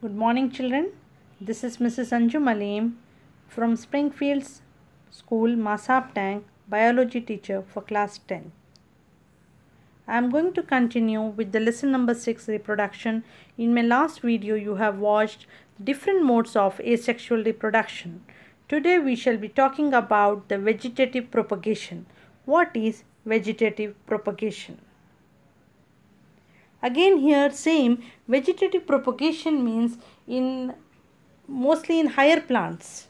Good morning, children. This is Mrs. Anjum Aleem from Springfields School, Masabtank, biology teacher for class 10. I am going to continue with the lesson number 6, reproduction. In my last video, you have watched different modes of asexual reproduction. Today, we shall be talking about the vegetative propagation. What is vegetative propagation? Again here same, vegetative propagation means mostly in higher plants.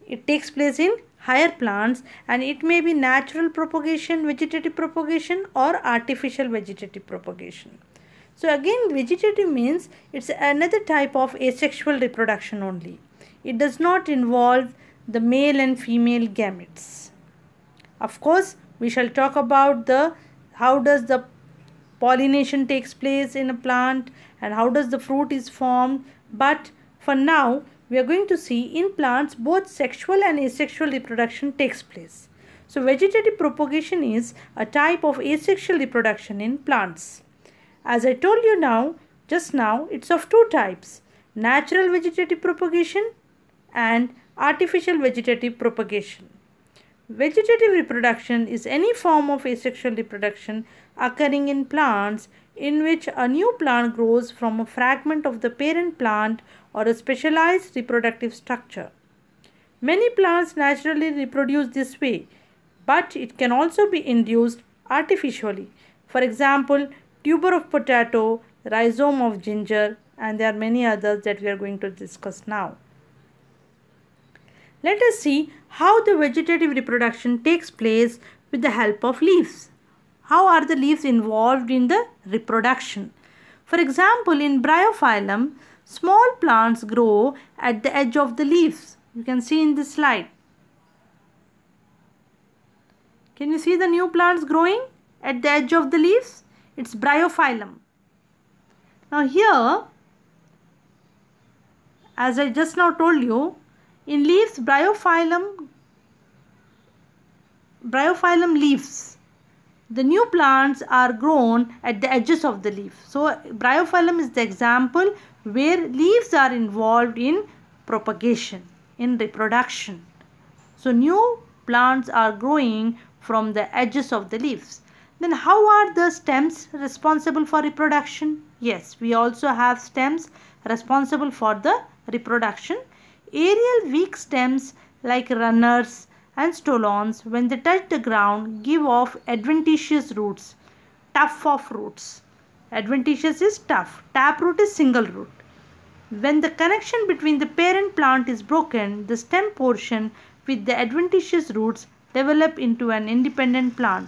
It takes place in higher plants and it may be natural propagation, vegetative propagation, or artificial vegetative propagation. So again, vegetative means it's another type of asexual reproduction only. It does not involve the male and female gametes. Of course, we shall talk about how does the pollination takes place in a plant and how does the fruit is formed, but for now we are going to see in plants both sexual and asexual reproduction takes place. So vegetative propagation is a type of asexual reproduction in plants. As I told you just now, it's of two types: natural vegetative propagation and artificial vegetative propagation. Vegetative reproduction is any form of asexual reproduction occurring in plants in which a new plant grows from a fragment of the parent plant or a specialized reproductive structure. Many plants naturally reproduce this way, but it can also be induced artificially. For example, tuber of potato, rhizome of ginger, and there are many others that we are going to discuss now. Let us see how the vegetative reproduction takes place with the help of leaves. How are the leaves involved in the reproduction? For example, in bryophyllum, small plants grow at the edge of the leaves. You can see in this slide. Can you see the new plants growing at the edge of the leaves? It's bryophyllum. Now here, as I just now told you, in leaves, bryophyllum leaves, the new plants are grown at the edges of the leaf. So bryophyllum is the example where leaves are involved in propagation, in reproduction. So new plants are growing from the edges of the leaves. Then how are the stems responsible for reproduction? Yes, we also have stems responsible for the reproduction. Aerial weak stems like runners and stolons, when they touch the ground, give off adventitious roots, tuft of roots. Adventitious is tough, taproot is single root. When the connection between the parent plant is broken, the stem portion with the adventitious roots develop into an independent plant.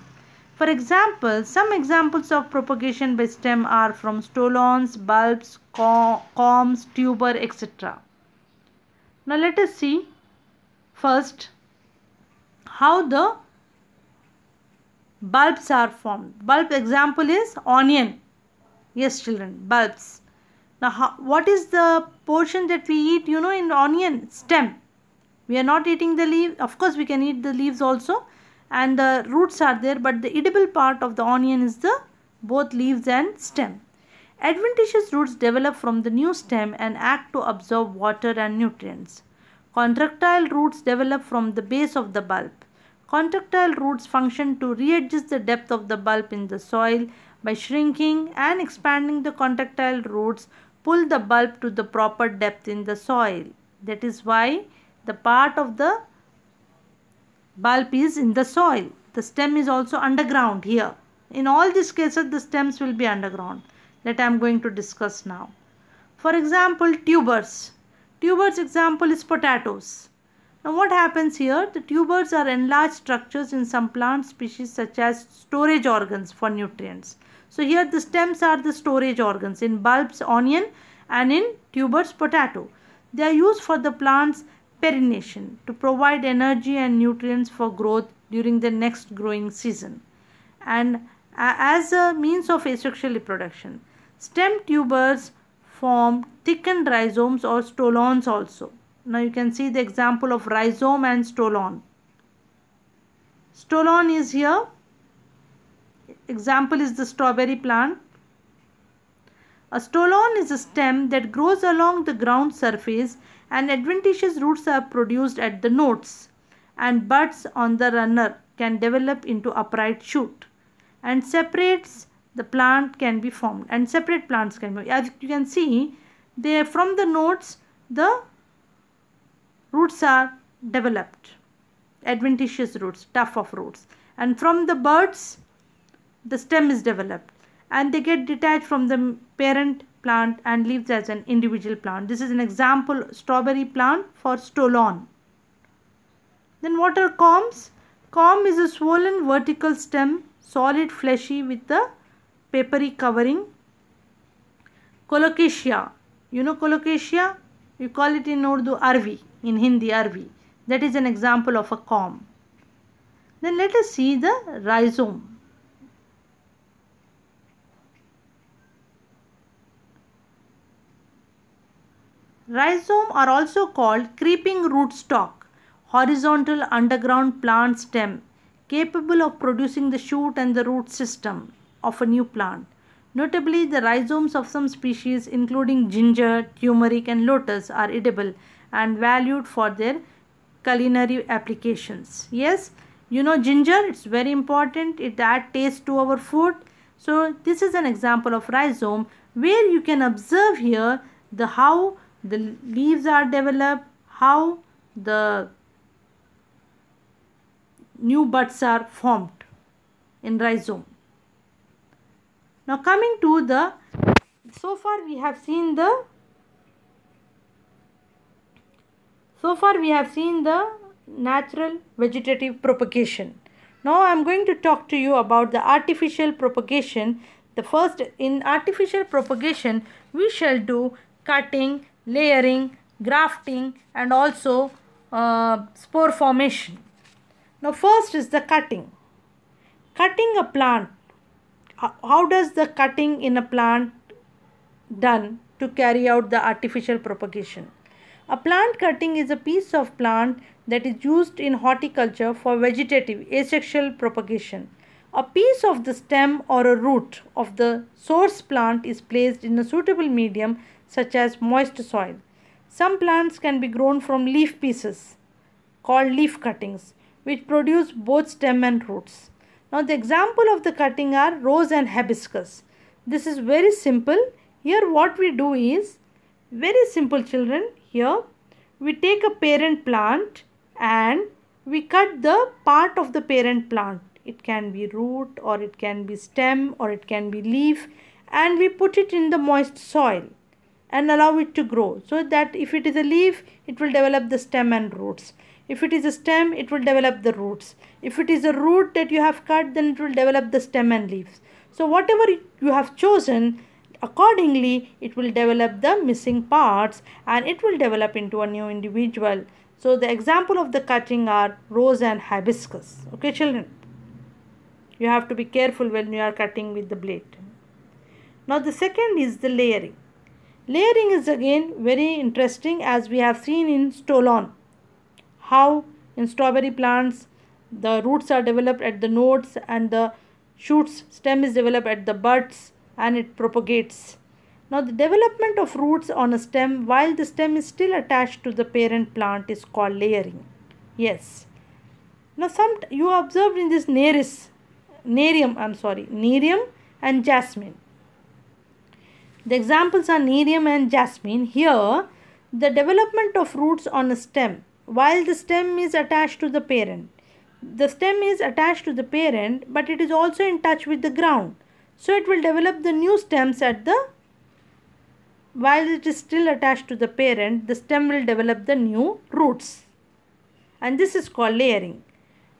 For example, some examples of propagation by stem are from stolons, bulbs, corms, tuber, etc. Now let us see first how the bulbs are formed. Bulb example is onion. Yes children, bulbs. Now what is the portion that we eat in onion? Stem. We are not eating the leaf. Of course we can eat the leaves also and the roots are there, but the edible part of the onion is the both leaves and stem. Adventitious roots develop from the new stem and act to absorb water and nutrients. Contractile roots develop from the base of the bulb. Contractile roots function to readjust the depth of the bulb in the soil. By shrinking and expanding, the contractile roots pull the bulb to the proper depth in the soil. That is why the part of the bulb is in the soil. The stem is also underground here. In all these cases, the stems will be underground. That I am going to discuss now. For example, tubers. Tubers example is potatoes. Now what happens here? The tubers are enlarged structures in some plant species such as storage organs for nutrients. So here the stems are the storage organs in bulbs, onion, and in tubers, potato. They are used for the plant's perennation to provide energy and nutrients for growth during the next growing season and as a means of asexual reproduction. Stem tubers form thickened rhizomes or stolons also. Now you can see the example of rhizome and stolon. Stolon is here. Example is the strawberry plant. A stolon is a stem that grows along the ground surface and adventitious roots are produced at the nodes, and buds on the runner can develop into upright shoot, and separates the plant can be formed, and separate plants can be. As you can see, they from the nodes the roots are developed, adventitious roots, tuft of roots, and from the buds the stem is developed, and they get detached from the parent plant and lives as an individual plant. This is an example strawberry plant for stolon. Then what are corms? Corm is a swollen vertical stem, solid fleshy with the papery covering. Colocasia, you know colocasia? We call it in Urdu arvi, in Hindi arvi. That is an example of a corm. Then let us see the rhizome. Rhizome are also called creeping rootstock, horizontal underground plant stem capable of producing the shoot and the root system of a new plant. Notably, the rhizomes of some species including ginger, turmeric and lotus are edible and valued for their culinary applications. Yes, you know ginger, it's very important. It adds taste to our food. So this is an example of rhizome where you can observe here how the leaves are developed, how the new buds are formed in rhizome. Now coming to the, so far we have seen the natural vegetative propagation. Now I am going to talk to you about the artificial propagation. The first, in artificial propagation we shall do cutting, layering, grafting and also spore formation. Now first is the cutting. Cutting a plant. How does the cutting in a plant done to carry out the artificial propagation? A plant cutting is a piece of plant that is used in horticulture for vegetative asexual propagation. A piece of the stem or a root of the source plant is placed in a suitable medium such as moist soil. Some plants can be grown from leaf pieces called leaf cuttings, which produce both stem and roots. Now the example of the cutting are rose and hibiscus. This is very simple. Here what we do is, very simple children, here we take a parent plant and we cut the part of the parent plant. It can be root or it can be stem or it can be leaf, and we put it in the moist soil and allow it to grow, so that if it is a leaf it will develop the stem and roots. If it is a stem, it will develop the roots. If it is a root that you have cut, then it will develop the stem and leaves. So whatever you have chosen, accordingly it will develop the missing parts and it will develop into a new individual. So the example of the cutting are rose and hibiscus. Okay children, you have to be careful when you are cutting with the blade. Now the second is the layering. Layering is again very interesting, as we have seen in stolon. How in strawberry plants the roots are developed at the nodes and the shoots stem is developed at the buds and it propagates. Now the development of roots on a stem while the stem is still attached to the parent plant is called layering. Yes. Now you observed in this nerium and jasmine. The examples are nerium and jasmine. Here the development of roots on a stem while the stem is attached to the parent. The stem is attached to the parent, but it is also in touch with the ground. So it will develop the new stems while it is still attached to the parent, the stem will develop the new roots. And this is called layering.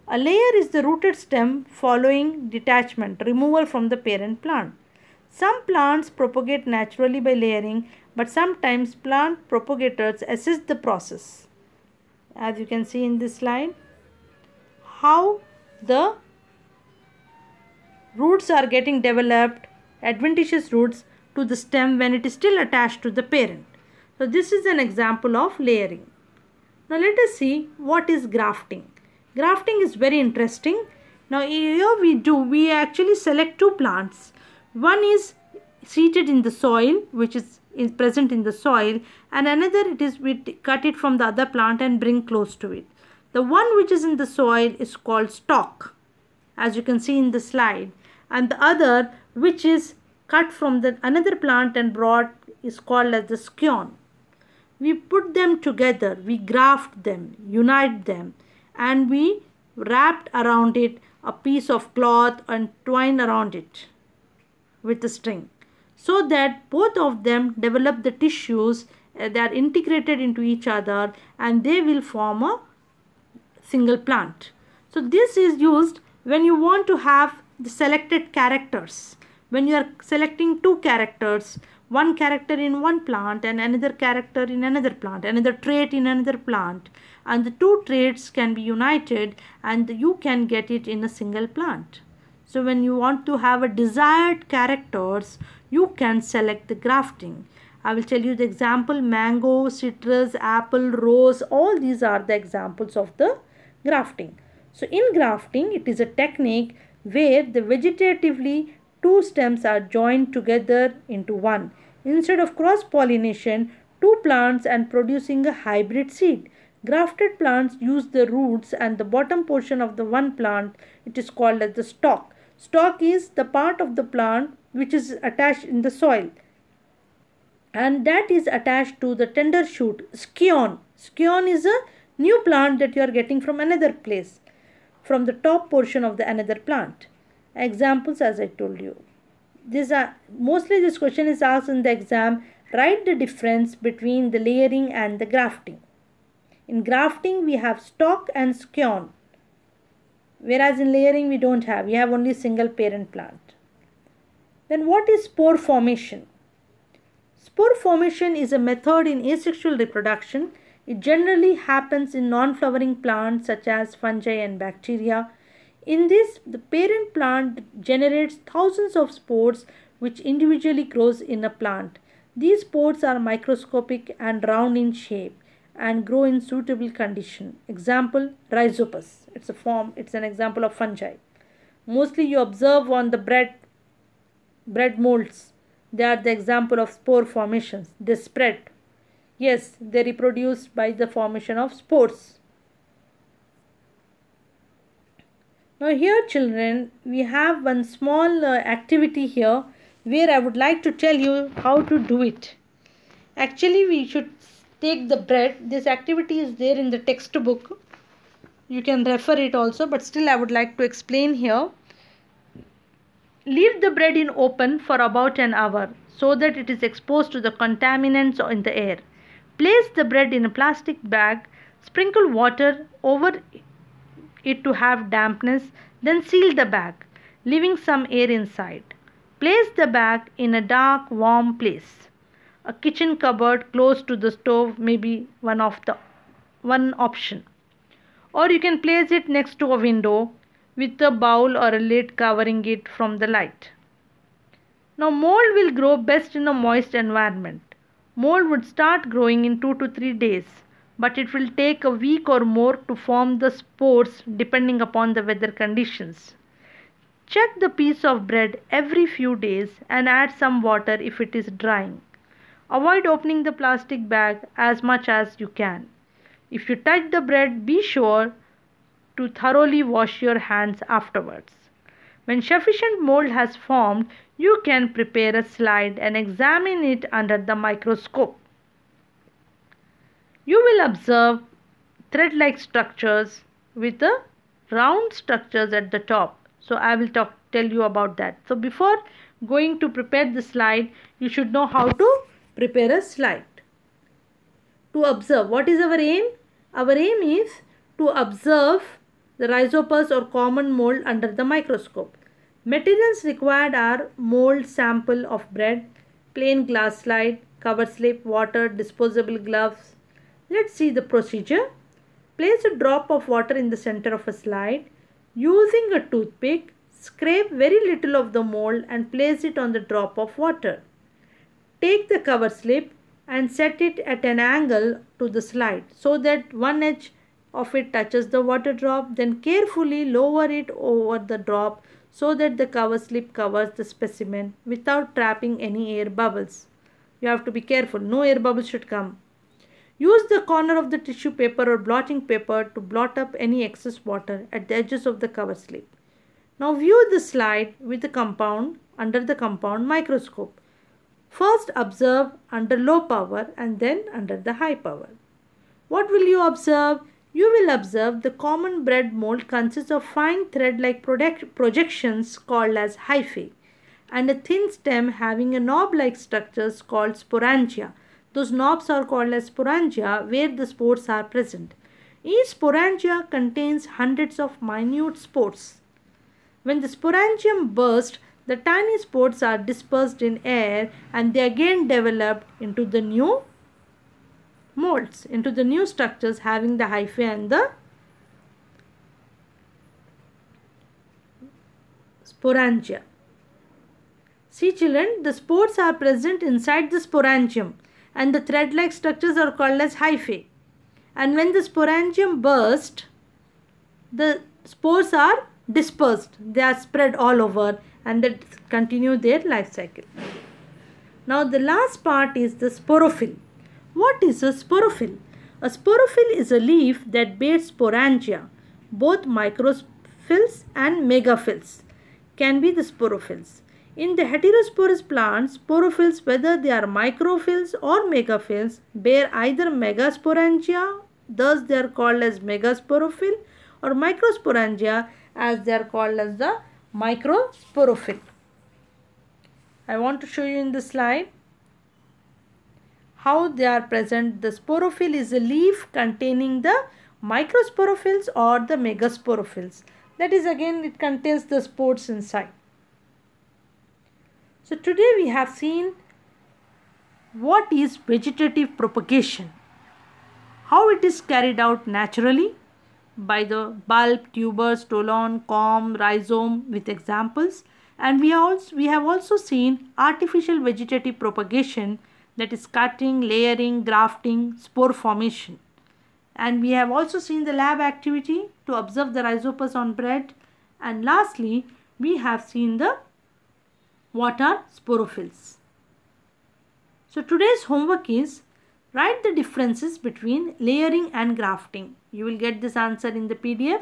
A layer is the rooted stem following detachment, removal from the parent plant. Some plants propagate naturally by layering, but sometimes plant propagators assist the process. As you can see in this slide, how the roots are getting developed, adventitious roots to the stem when it is still attached to the parent. So this is an example of layering. Now let us see what is grafting. Grafting is very interesting. Now here we actually select two plants. One is seated in the soil, which is present in the soil, and another we cut it from the other plant and bring close to it. The one which is in the soil is called stalk, as you can see in the slide, and the other which is cut from the another plant and brought is called as the scion. We put them together, we graft them, unite them, and we wrapped around it a piece of cloth and twine around it with a string, so that both of them develop the tissues. They are integrated into each other and they will form a single plant. So this is used when you want to have the selected characters. When you are selecting two characters, one character in one plant and another character in another plant, another trait in another plant, and the two traits can be united and you can get it in a single plant. So when you want to have a desired characters, you can select the grafting. I will tell you the example: mango, citrus, apple, rose, all these are the examples of the grafting. So in grafting, it is a technique where the vegetatively two stems are joined together into one. Instead of cross-pollination, two plants and producing a hybrid seed. Grafted plants use the roots and the bottom portion of the one plant. It is called as the stalk. Stalk is the part of the plant which is attached in the soil, and that is attached to the tender shoot, scion. Scion is a new plant that you are getting from another place, from the top portion of the another plant. Examples, as I told you. Mostly this question is asked in the exam. Write the difference between the layering and the grafting. In grafting, we have stalk and scion, whereas in layering we don't have. We have only single parent plant. Then what is spore formation? Spore formation is a method in asexual reproduction. It generally happens in non-flowering plants such as fungi and bacteria. In this, the parent plant generates thousands of spores which individually grows in a plant. These spores are microscopic and round in shape and grow in suitable condition. Example, Rhizopus. It's an example of fungi. Mostly you observe on the bread molds. They are the example of spore formations. They spread. Yes, they reproduce by the formation of spores. Now here, children, we have one small activity here where I would like to tell you how to do it. Actually, we should take the bread. This activity is there in the textbook. You can refer it also, but still I would like to explain here. Leave the bread in open for about an hour so that it is exposed to the contaminants in the air. Place the bread in a plastic bag. Sprinkle water over it to have dampness, then seal the bag, leaving some air inside. Place the bag in a dark, warm place. A kitchen cupboard close to the stove may be one option. Or you can place it next to a window with a bowl or a lid covering it from the light. Now mold will grow best in a moist environment. Mold would start growing in 2 to 3 days, but it will take a week or more to form the spores depending upon the weather conditions. Check the piece of bread every few days and add some water if it is drying. Avoid opening the plastic bag as much as you can. If you touch the bread, be sure to thoroughly wash your hands afterwards. When sufficient mold has formed, you can prepare a slide and examine it under the microscope. You will observe thread-like structures with the round structures at the top. So I will tell you about that. So before going to prepare the slide, you should know how to prepare a slide. To observe, what is our aim? Our aim is to observe the rhizopus or common mold under the microscope. Materials required are mold sample of bread, plain glass slide, cover slip, water, disposable gloves. Let's see the procedure. Place a drop of water in the center of a slide. Using a toothpick, scrape very little of the mold and place it on the drop of water. Take the cover slip and set it at an angle to the slide so that one edge of it touches the water drop. Then carefully lower it over the drop so that the cover slip covers the specimen without trapping any air bubbles. You have to be careful, no air bubbles should come. Use the corner of the tissue paper or blotting paper to blot up any excess water at the edges of the cover slip. Now view the slide with the compound under the compound microscope. First observe under low power and then under the high power. What will you observe? You will observe the common bread mold consists of fine thread-like projections called as hyphae and a thin stem having a knob-like structures called sporangia. Those knobs are called as sporangia where the spores are present. Each sporangia contains hundreds of minute spores. When the sporangium bursts, the tiny spores are dispersed in air and they again develop into the new molds, into the new structures having the hyphae and the sporangia. See children, the spores are present inside the sporangium and the thread-like structures are called as hyphae. And when the sporangium bursts, the spores are dispersed. They are spread all over and they continue their life cycle. Now the last part is the sporophyll. What is a sporophyll? A sporophyll is a leaf that bears sporangia. Both microphylls and megaphylls can be the sporophylls. In the heterosporous plants, sporophylls, whether they are microphylls or megaphylls, bear either megasporangia, thus they are called as megasporophyll, or microsporangia as they are called as the microsporophyll. I want to show you in the slide how they are present. The sporophyll is a leaf containing the microsporophylls or the megasporophylls. That is, again, it contains the spores inside. So today we have seen what is vegetative propagation, how it is carried out naturally by the bulb, tuber, stolon, corm, rhizome with examples, and we have also seen artificial vegetative propagation, that is cutting, layering, grafting, spore formation. And we have also seen the lab activity to observe the rhizopus on bread, and lastly we have seen the what are sporophylls. So today's homework is write the differences between layering and grafting. You will get this answer in the PDF,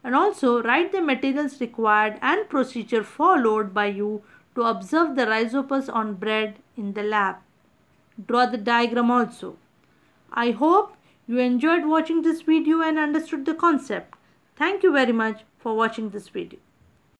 and also write the materials required and procedure followed by you to observe the rhizopus on bread in the lab. Draw the diagram also. I hope you enjoyed watching this video and understood the concept. Thank you very much for watching this video.